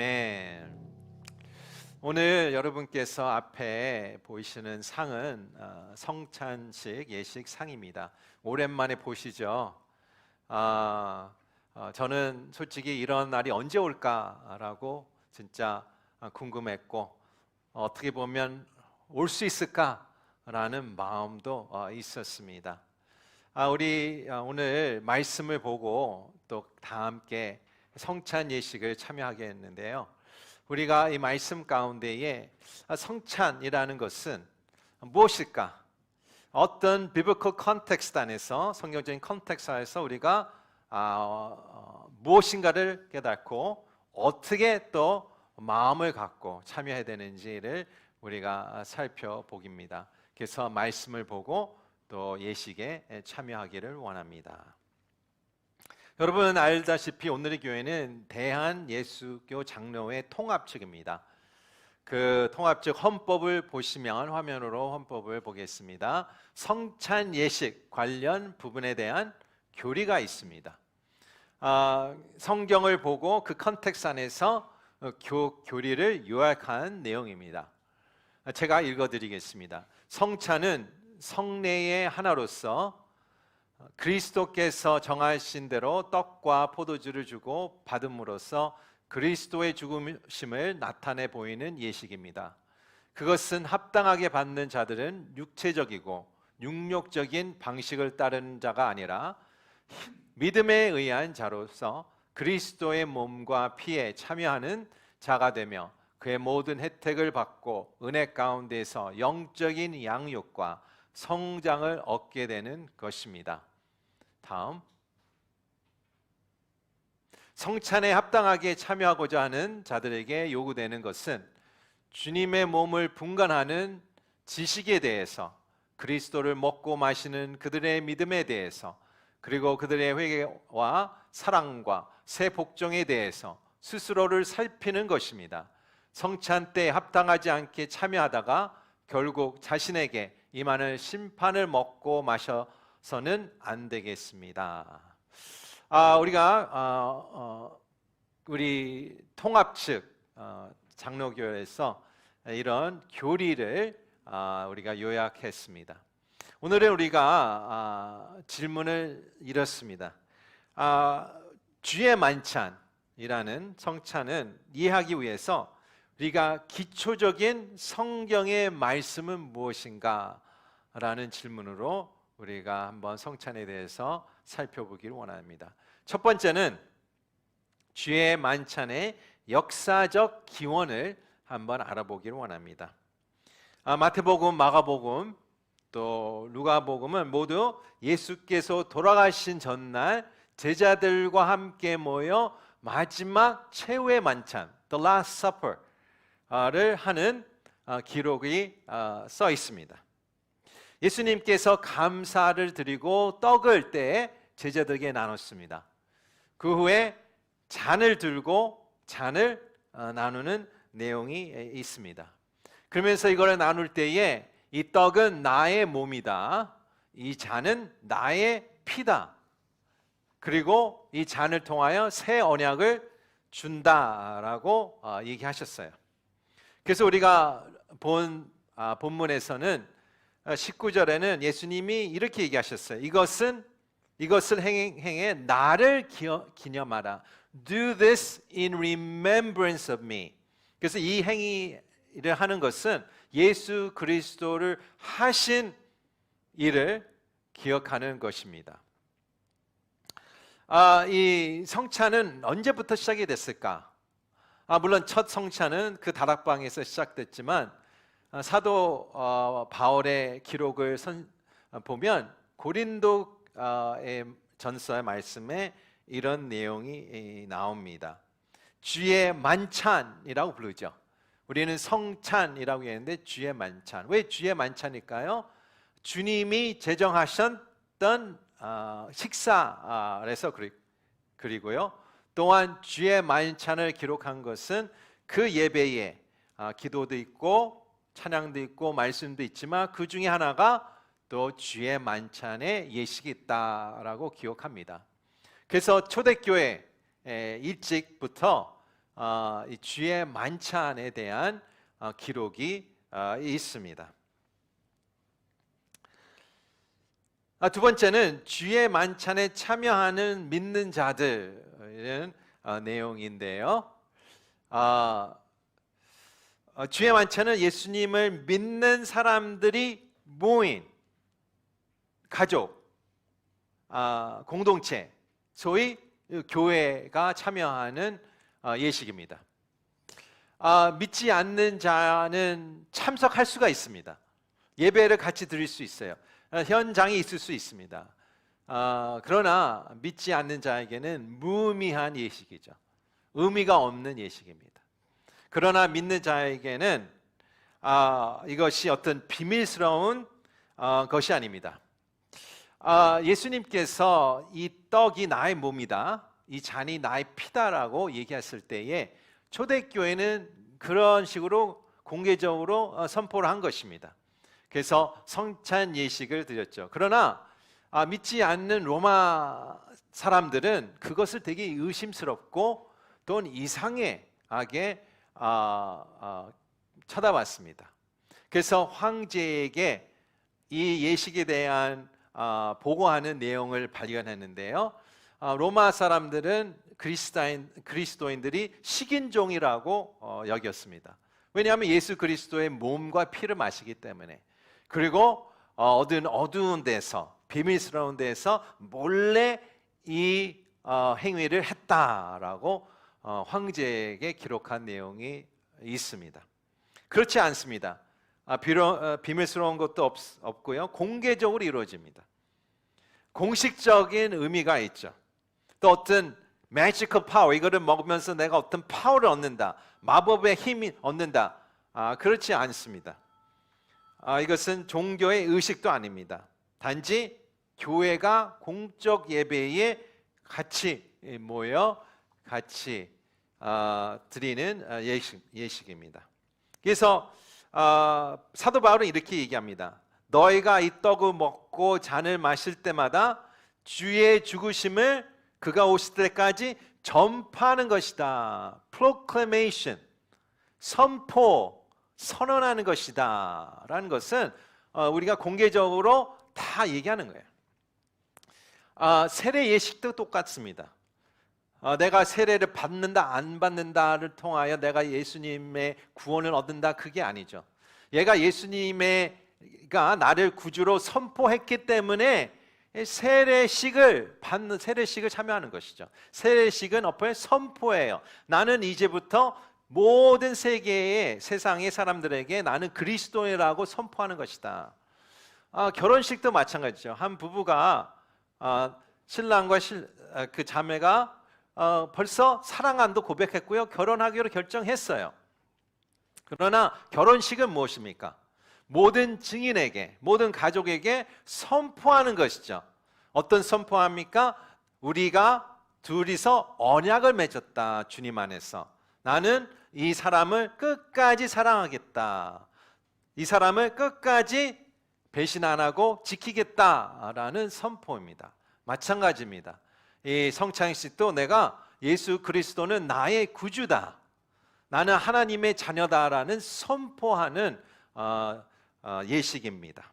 아멘. 오늘 여러분께서 앞에 보이시는 상은 성찬식 예식 상입니다. 오랜만에 보시죠. 저는 솔직히 이런 날이 언제 올까라고 진짜 궁금했고, 어떻게 보면 올 수 있을까라는 마음도 있었습니다. 우리 오늘 말씀을 보고 또 다 함께 성찬 예식을 참여하게 했는데요. 우리가 이 말씀 가운데에 성찬이라는 것은 무엇일까? 어떤 biblical context 안에서, 성경적인 컨텍스트 안에서 우리가 무엇인가를 깨닫고 어떻게 또 마음을 갖고 참여해야 되는지를 우리가 살펴보기입니다. 그래서 말씀을 보고 또 예식에 참여하기를 원합니다. 여러분 알다시피 오늘의 교회는 대한예수교 장로회 통합측입니다. 그 통합측 헌법을 보시면, 화면으로 헌법을 보겠습니다. 성찬 예식 관련 부분에 대한 교리가 있습니다. 성경을 보고 그 컨텍스트 안에서 교리를 요약한 내용입니다. 제가 읽어드리겠습니다. 성찬은 성례의 하나로서 그리스도께서 정하신 대로 떡과 포도주를 주고 받음으로써 그리스도의 죽으심을 나타내 보이는 예식입니다. 그것은 합당하게 받는 자들은 육체적이고 육력적인 방식을 따르는 자가 아니라 믿음에 의한 자로서 그리스도의 몸과 피에 참여하는 자가 되며 그의 모든 혜택을 받고 은혜 가운데서 영적인 양육과 성장을 얻게 되는 것입니다. 다음, 성찬에 합당하게 참여하고자 하는 자들에게 요구되는 것은 주님의 몸을 분간하는 지식에 대해서, 그리스도를 먹고 마시는 그들의 믿음에 대해서, 그리고 그들의 회개와 사랑과 새 복종에 대해서 스스로를 살피는 것입니다. 성찬 때 합당하지 않게 참여하다가 결국 자신에게 임하는 심판을 먹고 마셔서는 안 되겠습니다. 우리가 우리 통합 측 장로교회에서 이런 교리를 우리가 요약했습니다. 오늘은 우리가 질문을 이렇습니다. 주의 만찬이라는 성찬은 이해하기 위해서 우리가 기초적인 성경의 말씀은 무엇인가? 라는 질문으로 우리가 한번 성찬에 대해서 살펴보기를 원합니다. 첫 번째는 주의 만찬의 역사적 기원을 한번 알아보기를 원합니다. 마태복음, 마가복음, 또 누가복음은 모두 예수께서 돌아가신 전날 제자들과 함께 모여 마지막 최후의 만찬, The Last Supper를 하는 기록이 써 있습니다. 예수님께서 감사를 드리고 떡을 떼 제자들에게 나눴습니다. 그 후에 잔을 들고 잔을 나누는 내용이 있습니다. 그러면서 이걸 나눌 때에 이 떡은 나의 몸이다, 이 잔은 나의 피다, 그리고 이 잔을 통하여 새 언약을 준다라고 얘기하셨어요. 그래서 우리가 본 본문에서는 19절에는 예수님이 이렇게 얘기하셨어요. 이것을 행해 나를 기념하라. Do this in remembrance of me. 그래서 이 행위를 하는 것은 예수 그리스도를 하신 일을 기억하는 것입니다. 이 성찬은 언제부터 시작이 됐을까? 물론 첫 성찬은 그 다락방에서 시작됐지만 사도 바울의 기록을 보면 고린도의 전서의 말씀에 이런 내용이 나옵니다. 주의 만찬이라고 부르죠. 우리는 성찬이라고 했는데 주의 만찬. 왜 주의 만찬일까요? 주님이 제정하셨던 식사에서 그리고요. 또한 주의 만찬을 기록한 것은 그 예배에 기도도 있고 찬양도 있고 말씀도 있지만 그 중에 하나가 또 주의 만찬의 예식이 있다라고 기억합니다. 그래서 초대교회 일찍부터 이 주의 만찬에 대한 기록이 있습니다. 두 번째는 주의 만찬에 참여하는 믿는 자들은 내용인데요. 주의 만찬은 예수님을 믿는 사람들이 모인 가족, 공동체, 소위 교회가 참여하는 예식입니다. 믿지 않는 자는 참석할 수가 있습니다. 예배를 같이 드릴 수 있어요. 현장에 있을 수 있습니다. 그러나 믿지 않는 자에게는 무의미한 예식이죠. 의미가 없는 예식입니다. 그러나 믿는 자에게는 이것이 어떤 비밀스러운 것이 아닙니다. 예수님께서 이 떡이 나의 몸이다, 이 잔이 나의 피다라고 얘기했을 때에 초대교회는 그런 식으로 공개적으로 선포를 한 것입니다. 그래서 성찬 예식을 드렸죠. 그러나 믿지 않는 로마 사람들은 그것을 되게 의심스럽고 또는 이상하게 쳐다봤습니다. 그래서 황제에게 이 예식에 대한 보고하는 내용을 발견했는데요. 로마 사람들은 그리스도인들이 식인종이라고 여겼습니다. 왜냐하면 예수 그리스도의 몸과 피를 마시기 때문에. 그리고 어두운 데서, 비밀스러운 데서 몰래 이 행위를 했다라고 황제에게 기록한 내용이 있습니다. 그렇지 않습니다. 비밀스러운 것도 없고요. 공개적으로 이루어집니다. 공식적인 의미가 있죠. 또 어떤 magical power, 이거를 먹으면서 내가 어떤 파워를 얻는다, 마법의 힘이 얻는다, 그렇지 않습니다. 이것은 종교의 의식도 아닙니다. 단지 교회가 공적 예배에 같이 모여 같이 드리는 예식입니다. 그래서 사도 바울은 이렇게 얘기합니다. 너희가 이 떡을 먹고 잔을 마실 때마다 주의 죽으심을 그가 오실 때까지 전파하는 것이다. proclamation, 선포, 선언하는 것이다 라는 것은 우리가 공개적으로 다 얘기하는 거예요. 세례 예식도 똑같습니다. 내가 세례를 받는다 안 받는다를 통하여 내가 예수님의 구원을 얻는다, 그게 아니죠. 얘가 예수님가 나를 구주로 선포했기 때문에 세례식을 참여하는 것이죠. 세례식은 어퍼의 선포예요. 나는 이제부터 모든 세상의 사람들에게 나는 그리스도인이라고 선포하는 것이다. 결혼식도 마찬가지죠. 한 부부가 신랑과 그 자매가 벌써 사랑한다고 고백했고요, 결혼하기로 결정했어요. 그러나 결혼식은 무엇입니까? 모든 증인에게, 모든 가족에게 선포하는 것이죠. 어떤 선포합니까? 우리가 둘이서 언약을 맺었다. 주님 안에서 나는 이 사람을 끝까지 사랑하겠다, 이 사람을 끝까지 배신 안 하고 지키겠다라는 선포입니다. 마찬가지입니다. 이 성찬식도 내가 예수 그리스도는 나의 구주다, 나는 하나님의 자녀다라는 선포하는 예식입니다.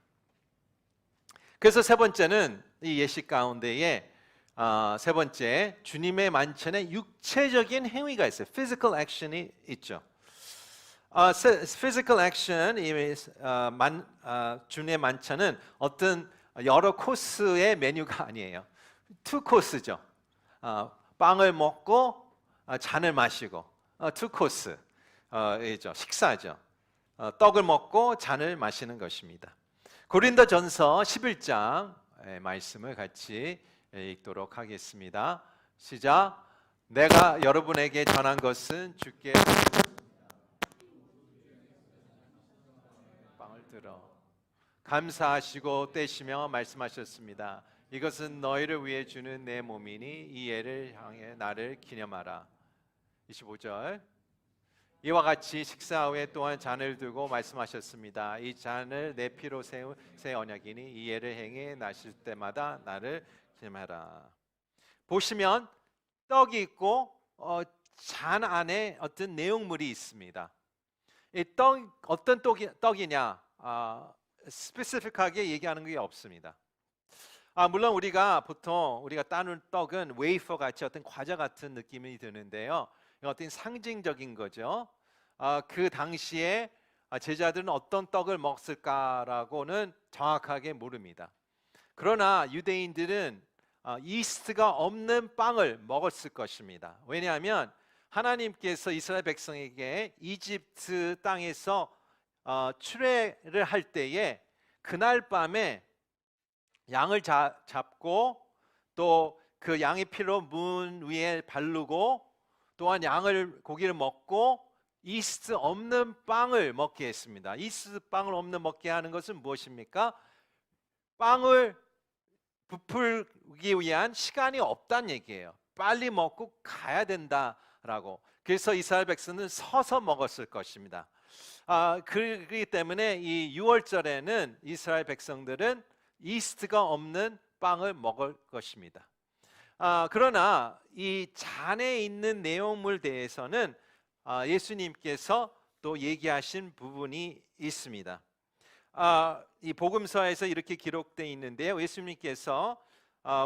그래서 세 번째는 이 예식 가운데에 세 번째, 주님의 만찬에 육체적인 행위가 있어요. physical action이 있죠. physical action, 주님의 만찬은 어떤 여러 코스의 메뉴가 아니에요. 투 코스죠. 빵을 먹고 잔을 마시고 투 코스, 식사죠. 떡을 먹고 잔을 마시는 것입니다. 고린도전서 11장 말씀을 같이 읽도록 하겠습니다. 시작. 내가 여러분에게 전한 것은 주께 빵을 들어 감사하시고 떼시며 말씀하셨습니다. 이것은 너희를 위해 주는 내 몸이니 이 예를 향해 나를 기념하라. 25절. 이와 같이 식사 후에 또한 잔을 들고 말씀하셨습니다. 이 잔을 내 피로 세운 새 언약이니 이 예를 행해 나실 때마다 나를 기념하라. 보시면 떡이 있고 잔 안에 어떤 내용물이 있습니다. 이 어떤 떡이냐? 스페시픽하게 얘기하는 게 없습니다. 물론 보통 우리가 따는 떡은 웨이퍼 같이 어떤 과자 같은 느낌이 드는데요. 어떤 상징적인 거죠. 그 당시에 제자들은 어떤 떡을 먹었을까라고는 정확하게 모릅니다. 그러나 유대인들은 이스트가 없는 빵을 먹었을 것입니다. 왜냐하면 하나님께서 이스라엘 백성에게 이집트 땅에서 출애를 할 때에 그날 밤에 양을 잡고 또 그 양의 피로 문 위에 바르고 또한 고기를 먹고 이스트 없는 빵을 먹게 했습니다. 이스트 빵을 먹게 하는 것은 무엇입니까? 빵을 부풀기 위한 시간이 없다는 얘기예요. 빨리 먹고 가야 된다라고. 그래서 이스라엘 백성은 서서 먹었을 것입니다. 그렇기 때문에 이 6월절에는 이스라엘 백성들은 이스트가 없는 빵을 먹을 것입니다. 그러나 이 잔에 있는 내용물 대해서는 예수님께서 또 얘기하신 부분이 있습니다. 이 복음서에서 이렇게 기록되어 있는데요. 예수님께서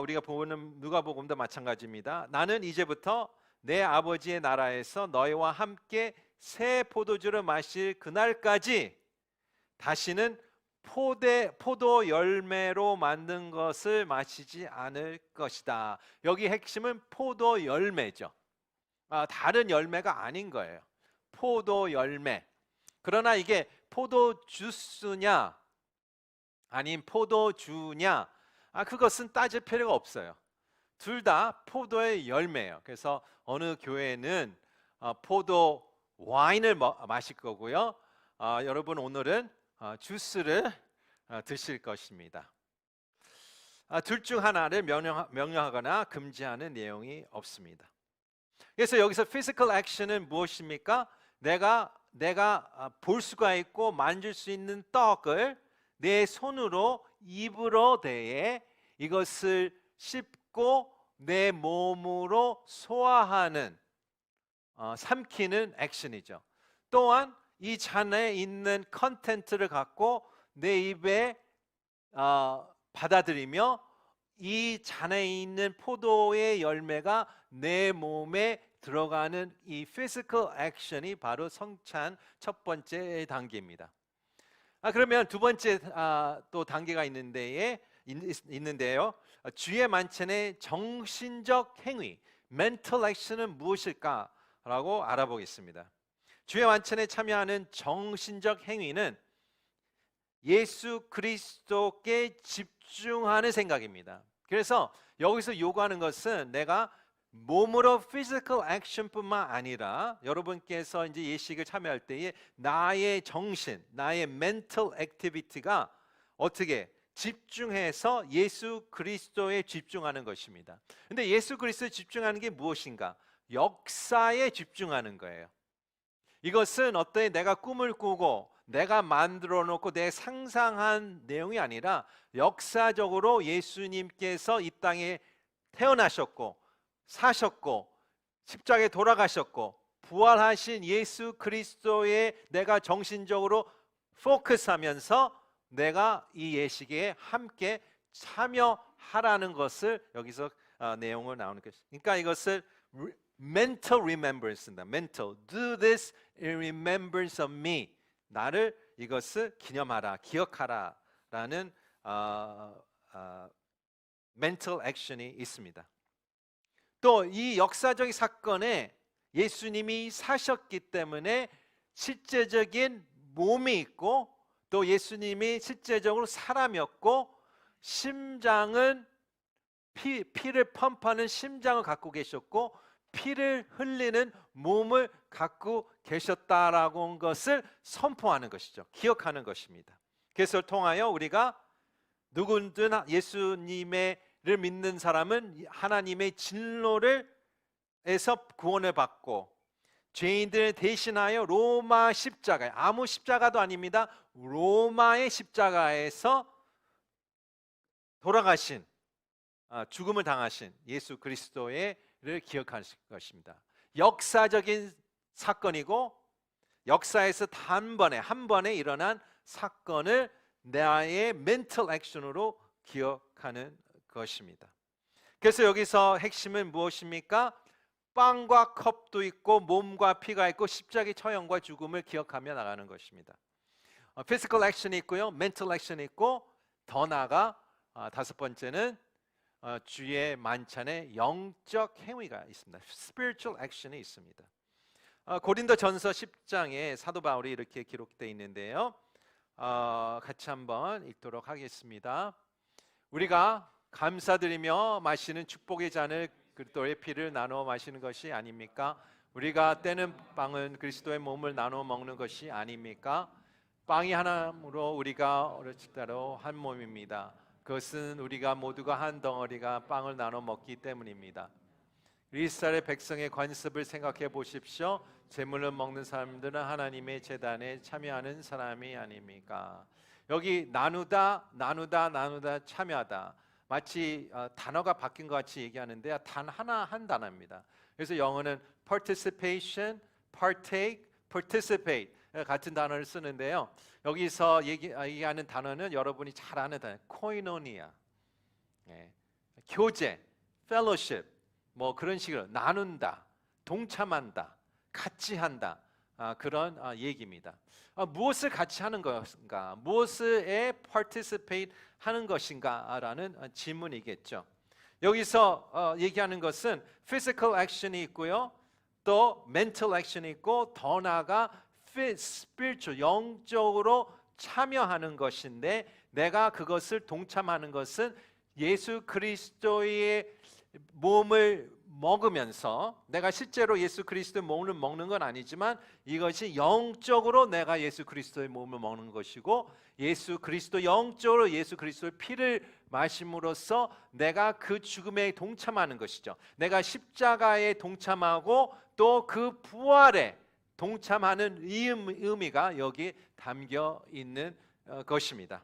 우리가 보는 누가복음도 마찬가지입니다. 나는 이제부터 내 아버지의 나라에서 너희와 함께 새 포도주를 마실 그날까지 다시는 포도 열매로 만든 것을 마시지 않을 것이다. 여기 핵심은 포도 열매죠. 다른 열매가 아닌 거예요. 포도 열매. 그러나 이게 포도 주스냐 아닌 포도주냐 그것은 따질 필요가 없어요. 둘 다 포도의 열매예요. 그래서 어느 교회는 포도 와인을 마실 거고요. 여러분 오늘은 주스를 드실 것입니다. 둘 중 하나를 명령하거나 금지하는 내용이 없습니다. 그래서 여기서 physical action은 무엇입니까? 내가 볼 수가 있고 만질 수 있는 떡을 내 손으로 입으로 대해 이것을 씹고 내 몸으로 소화하는 삼키는 액션이죠. 또한 이 잔에 있는 컨텐츠를 갖고 내 입에 받아들이며 이 잔에 있는 포도의 열매가 내 몸에 들어가는 이 physical action이 바로 성찬 첫 번째 단계입니다. 그러면 두 번째 또 단계가 있는데요. 주의 만찬의 정신적 행위, mental action은 무엇일까라고 알아보겠습니다. 주의 만찬에 참여하는 정신적 행위는 예수 그리스도께 집중하는 생각입니다. 그래서 여기서 요구하는 것은 내가 몸으로 physical action뿐만 아니라 여러분께서 이제 예식을 참여할 때에 나의 정신, 나의 mental activity가 어떻게 집중해서 예수 그리스도에 집중하는 것입니다. 근데 예수 그리스도에 집중하는 게 무엇인가? 역사에 집중하는 거예요. 이것은 내가 꿈을 꾸고 내가 만들어 놓고 내 상상한 내용이 아니라 역사적으로 예수님께서 이 땅에 태어나셨고 사셨고 십자가에 돌아가셨고 부활하신 예수 그리스도에 내가 정신적으로 포커스하면서 내가 이 예식에 함께 참여하라는 것을 여기서 내용을 나오는 것입니다. 그러니까 이것을 mental remembrance입니다. mental, do this in remembrance of me. 나를 이것을 기념하라, 기억하라라는 mental action이 있습니다. 또 이 역사적인 사건에 예수님이 사셨기 때문에 실제적인 몸이 있고 또 예수님이 실제적으로 사람이었고 심장은 피를 펌프하는 심장을 갖고 계셨고 피를 흘리는 몸을 갖고 계셨다라고 하는 것을 선포하는 것이죠. 기억하는 것입니다. 그것을 통하여 우리가 누구든 예수님을 믿는 사람은 하나님의 진노를 에서 구원을 받고 죄인들을 대신하여 로마 십자가에, 아무 십자가도 아닙니다, 로마의 십자가에서 돌아가신 죽음을 당하신 예수 그리스도를 기억하실 것입니다. 역사적인 사건이고 역사에서 한 번에 일어난 사건을 나의 멘탈 액션으로 기억하는 것입니다. 그래서 여기서 핵심은 무엇입니까? 빵과 컵도 있고 몸과 피가 있고 십자가의 처형과 죽음을 기억하며 나가는 것입니다. 피지컬 액션이 있고요, 멘탈 액션이 있고, 더 나아가 다섯 번째는 주의 만찬에 영적 행위가 있습니다. spiritual action이 있습니다. 고린도전서 10장에 사도 바울이 이렇게 기록되어 있는데요. 같이 한번 읽도록 하겠습니다. 우리가 감사드리며 마시는 축복의 잔을 그리스도의 피를 나누어 마시는 것이 아닙니까? 우리가 떼는 빵은 그리스도의 몸을 나누어 먹는 것이 아닙니까? 빵이 하나로 우리가 어렸을 때로 한 몸입니다. 그것은 우리가 모두가 한 덩어리가 빵을 나눠 먹기 때문입니다. 이스라엘 백성의 관습을 생각해 보십시오. 제물을 먹는 사람들은 하나님의 제단에 참여하는 사람이 아닙니까? 여기 나누다 참여하다, 마치 단어가 바뀐 것 같이 얘기하는데 단 하나 한 단어입니다. 그래서 영어는 participation, partake, participate 같은 단어를 쓰는데요. 여기서 얘기하는 단어는 여러분이 잘 아는 단어, 코이노니아, 교제, fellowship, 뭐 그런 식으로 나눈다, 동참한다, 같이 한다, 그런 얘기입니다. 무엇을 같이 하는 것인가, 무엇에 participate 하는 것인가라는 질문이겠죠. 여기서 얘기하는 것은 physical action이 있고요, 또 mental action이 있고, 더 나아가 spiritual, 영적으로 참여하는 것인데, 내가 그것을 동참하는 것은 예수 그리스도의 몸을 먹으면서, 내가 실제로 예수 그리스도의 몸을 먹는 건 아니지만 이것이 영적으로 내가 예수 그리스도의 몸을 먹는 것이고, 예수 그리스도 영적으로 예수 그리스도의 피를 마심으로써 내가 그 죽음에 동참하는 것이죠. 내가 십자가에 동참하고 또 그 부활에 동참하는 의미가 여기 담겨 있는 것입니다.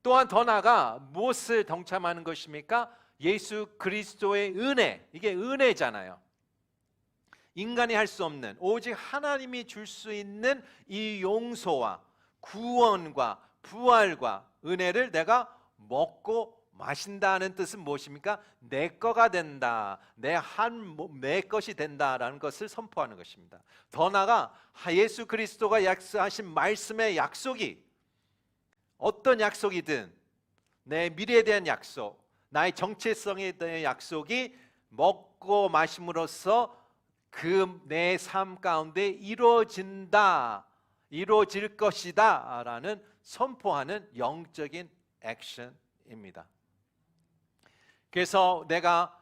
또한 더 나아가 무엇을 동참하는 것입니까? 예수 그리스도의 은혜, 이게 은혜잖아요. 인간이 할 수 없는, 오직 하나님이 줄 수 있는 이 용서와 구원과 부활과 은혜를 내가 먹고 마신다는 뜻은 무엇입니까? 내 거가 된다, 내 것이 된다라는 것을 선포하는 것입니다. 더 나아가 예수 그리스도가 약속하신 말씀의 약속이 어떤 약속이든, 내 미래에 대한 약속, 나의 정체성에 대한 약속이 먹고 마심으로써 그 내 삶 가운데 이루어진다, 이루어질 것이다 라는 선포하는 영적인 액션입니다. 그래서 내가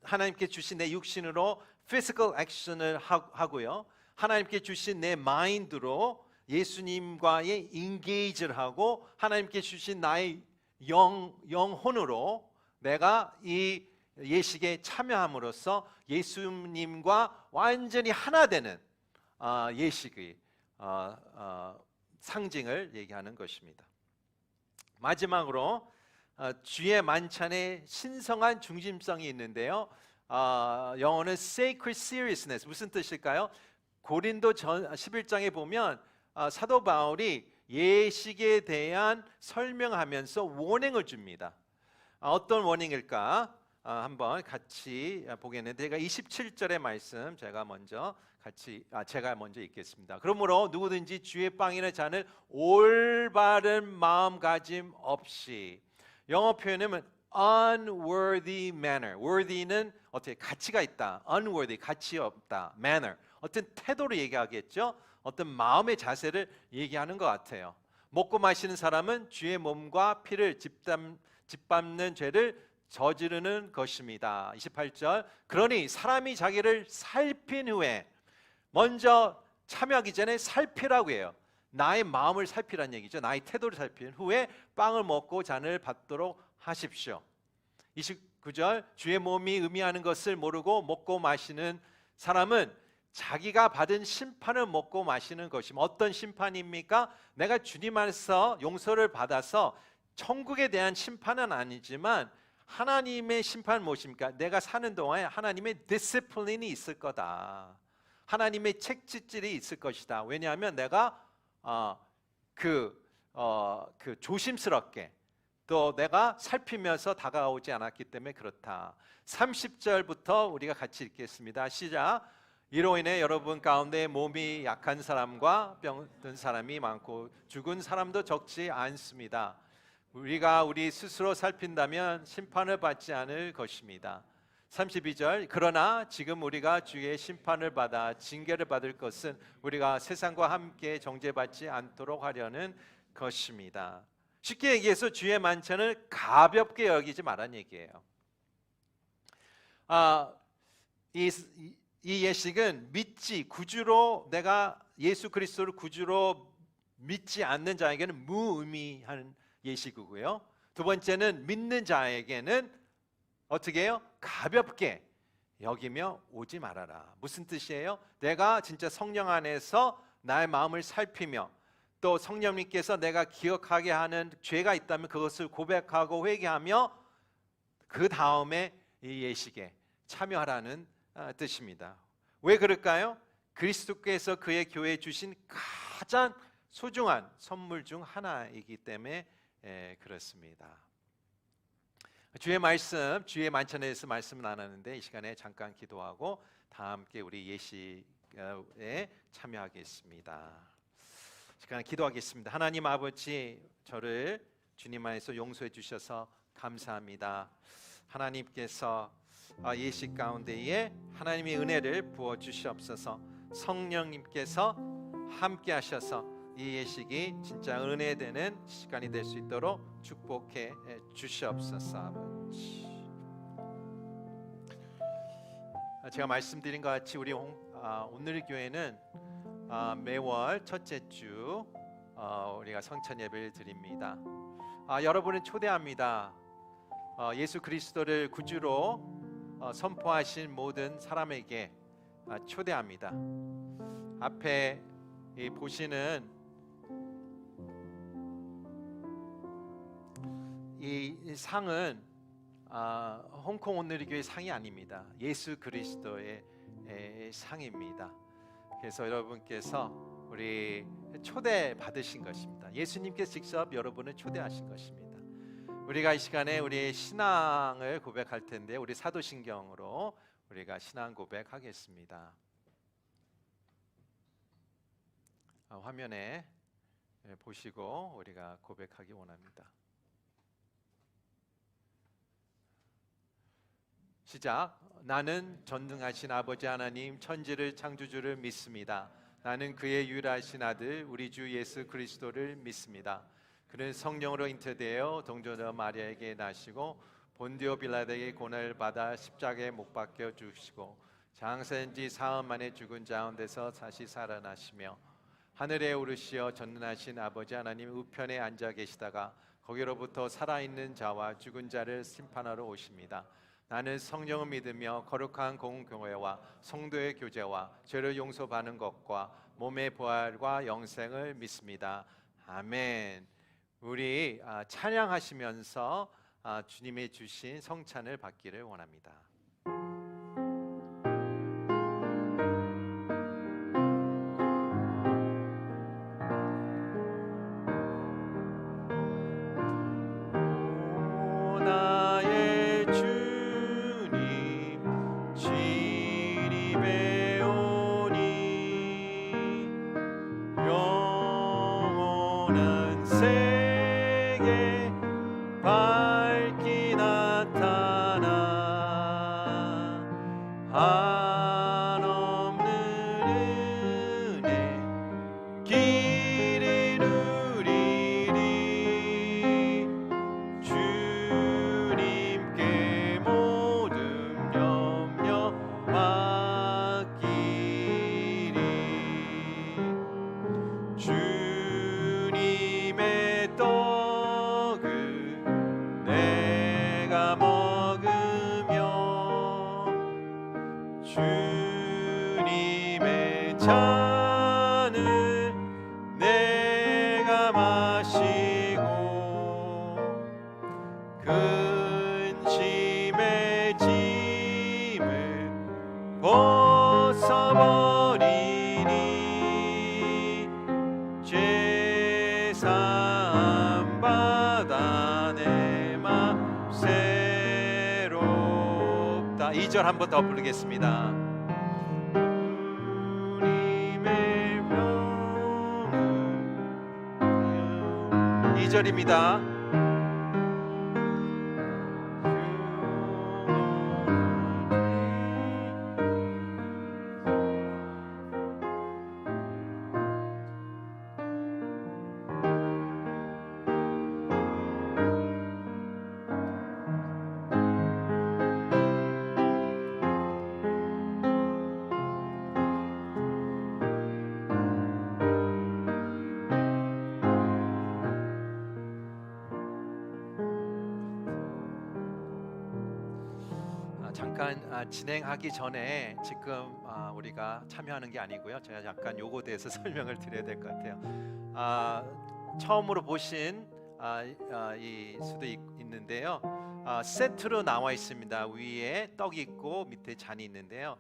하나님께 주신 내 육신으로 physical action을 하고요, 하나님께 주신 내 마인드로 예수님과의 engage를 하고, 하나님께 주신 나의 영혼으로 내가 이 예식에 참여함으로써 예수님과 완전히 하나 되는 예식의 상징을 얘기하는 것입니다. 마지막으로 주의 만찬에 신성한 중심성이 있는데요, 영어는 sacred seriousness, 무슨 뜻일까요? 고린도 11장에 보면 사도 바울이 예식에 대한 설명하면서 워닝을 줍니다. 어떤 워닝일까? 한번 같이 보겠는데, 제가 27절의 말씀 제가 먼저 읽겠습니다. 그러므로 누구든지 주의 빵이나 잔을 올바른 마음가짐 없이, 영어 표현은 unworthy manner, worthy는 어떻게 가치가 있다, unworthy 가치 없다, manner 어떤 태도를 얘기하겠죠. 어떤 마음의 자세를 얘기하는 것 같아요. 먹고 마시는 사람은 주의 몸과 피를 짓밟는 죄를 저지르는 것입니다. 28절, 그러니 사람이 자기를 살핀 후에, 먼저 참여하기 전에 살피라고 해요. 나의 마음을 살피라는 얘기죠. 나의 태도를 살핀 후에 빵을 먹고 잔을 받도록 하십시오. 29절, 주의 몸이 의미하는 것을 모르고 먹고 마시는 사람은 자기가 받은 심판을 먹고 마시는 것입니다. 어떤 심판입니까? 내가 주님 안에서 용서를 받아서 천국에 대한 심판은 아니지만 하나님의 심판 무엇입니까? 내가 사는 동안에 하나님의 디시플린이 있을 거다. 하나님의 책짓질이 있을 것이다. 왜냐하면 내가 조심스럽게 또 내가 살피면서 다가오지 않았기 때문에 그렇다. 30절부터 우리가 같이 읽겠습니다. 시작. 이로 인해 여러분 가운데 몸이 약한 사람과 병든 사람이 많고 죽은 사람도 적지 않습니다. 우리가 우리 스스로 살핀다면 심판을 받지 않을 것입니다. 32절. 그러나 지금 우리가 주의 심판을 받아 징계를 받을 것은 우리가 세상과 함께 정죄받지 않도록 하려는 것입니다. 쉽게 얘기해서 주의 만찬을 가볍게 여기지 말란 얘기예요. 이 예식은 구주로 내가 예수 그리스도를 구주로 믿지 않는 자에게는 무의미한 예식이고요. 두 번째는 믿는 자에게는 어떻게 해요? 가볍게 여기며 오지 말아라. 무슨 뜻이에요? 내가 진짜 성령 안에서 나의 마음을 살피며 또 성령님께서 내가 기억하게 하는 죄가 있다면 그것을 고백하고 회개하며 그 다음에 이 예식에 참여하라는 뜻입니다. 왜 그럴까요? 그리스도께서 그의 교회에 주신 가장 소중한 선물 중 하나이기 때문에 그렇습니다. 주의 말씀, 주의 만찬에 대해서 말씀을 나눴는데 이 시간에 잠깐 기도하고 다 함께 우리 예식에 참여하겠습니다. 시간 기도하겠습니다. 하나님 아버지, 저를 주님 안에서 용서해 주셔서 감사합니다. 하나님께서 예식 가운데에 하나님의 은혜를 부어 주시옵소서. 성령님께서 함께 하셔서 이 예식이 진짜 은혜되는 시간이 될 수 있도록 축복해 주시옵소서. 아버지, 제가 말씀드린 것 같이 우리 오늘 교회는 매월 첫째 주 우리가 성찬 예배를 드립니다. 여러분을 초대합니다. 예수 그리스도를 구주로 선포하신 모든 사람에게 초대합니다. 앞에 보시는 이 상은 홍콩 온누리교회 상이 아닙니다. 예수 그리스도의 상입니다. 그래서 여러분께서 우리 초대 받으신 것입니다. 예수님께서 직접 여러분을 초대하신 것입니다. 우리가 이 시간에 우리의 신앙을 고백할 텐데 우리 사도신경으로 우리가 신앙 고백하겠습니다. 화면에 보시고 우리가 고백하기 원합니다. 시작. 나는 전능하신 아버지 하나님 천지를 창조주를 믿습니다. 나는 그의 유일하신 아들 우리 주 예수 그리스도를 믿습니다. 그는 성령으로 잉태되어 동정녀 마리아에게 나시고 본디오 빌라도에게 고난을 받아 십자가에 못 박혀 죽으시고 장사된 지 사흘 만에 죽은 자 가운데서 다시 살아나시며 하늘에 오르시어 전능하신 아버지 하나님 우편에 앉아 계시다가 거기로부터 살아있는 자와 죽은 자를 심판하러 오십니다. 나는 성령을 믿으며 거룩한 공공교회와 성도의 교제와 죄를 용서받는 것과 몸의 부활과 영생을 믿습니다. 아멘. 우리 찬양하시면서 주님의 주신 성찬을 받기를 원합니다. 주님 2절 한 번 더 부르겠습니다. 주님의 병 2절입니다. 잠깐 진행하기 전에 지금 우리가 참여하는 게 아니고요. 제가 약간 요거에 대해서 설명을 드려야 될 것 같아요. 처음으로 보신 이 수도 있는데요. 세트로 나와 있습니다. 위에 떡이 있고 밑에 잔이 있는데요.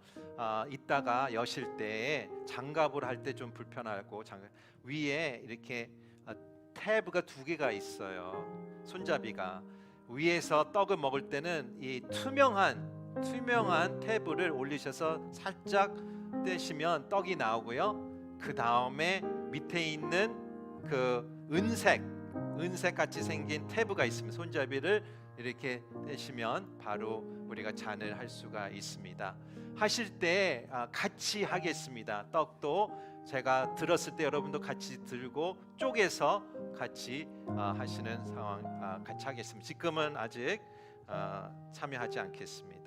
이따가 여실 때 장갑을 할 때 좀 불편하고 위에 이렇게 탭가 2개가 있어요. 손잡이가 위에서 떡을 먹을 때는 이 투명한 탭을 올리셔서 살짝 떼시면 떡이 나오고요. 그 다음에 밑에 있는 그 은색 같이 생긴 탭가 있습니다. 손잡이를 이렇게 떼시면 바로 우리가 잔을 할 수가 있습니다. 하실 때 같이 하겠습니다. 떡도 제가 들었을 때 여러분도 같이 들고 쪼개서 같이 하시는 상황 같이 하겠습니다. 지금은 아직 참여하지 않겠습니다.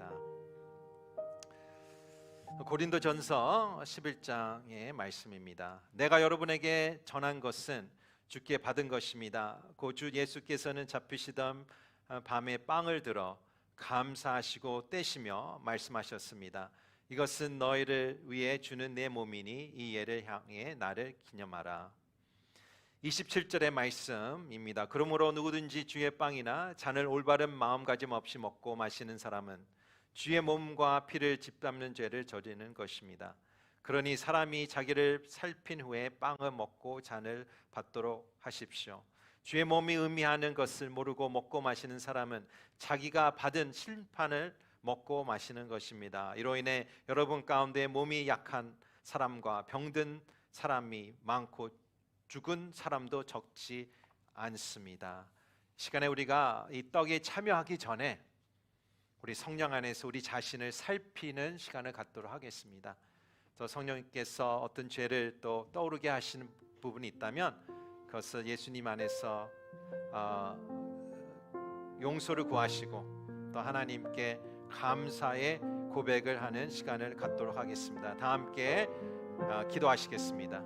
고린도전서 11장의 말씀입니다. 내가 여러분에게 전한 것은 주께 받은 것입니다. 그 주 예수께서는 잡히시던 밤에 빵을 들어 감사하시고 떼시며 말씀하셨습니다. 이것은 너희를 위해 주는 내 몸이니 이 예를 향해 나를 기념하라. 27절의 말씀입니다. 그러므로 누구든지 주의 빵이나 잔을 올바른 마음가짐 없이 먹고 마시는 사람은 주의 몸과 피를 짓밟는 죄를 저지르는 것입니다. 그러니 사람이 자기를 살핀 후에 빵을 먹고 잔을 받도록 하십시오. 주의 몸이 의미하는 것을 모르고 먹고 마시는 사람은 자기가 받은 심판을 먹고 마시는 것입니다. 이로 인해 여러분 가운데 몸이 약한 사람과 병든 사람이 많고 죽은 사람도 적지 않습니다. 시간에 우리가 이 떡에 참여하기 전에 우리 성령 안에서 우리 자신을 살피는 시간을 갖도록 하겠습니다. 또 성령님께서 어떤 죄를 또 떠오르게 하시는 부분이 있다면 그것을 예수님 안에서 용서를 구하시고 또 하나님께 감사의 고백을 하는 시간을 갖도록 하겠습니다. 다 함께 기도하시겠습니다.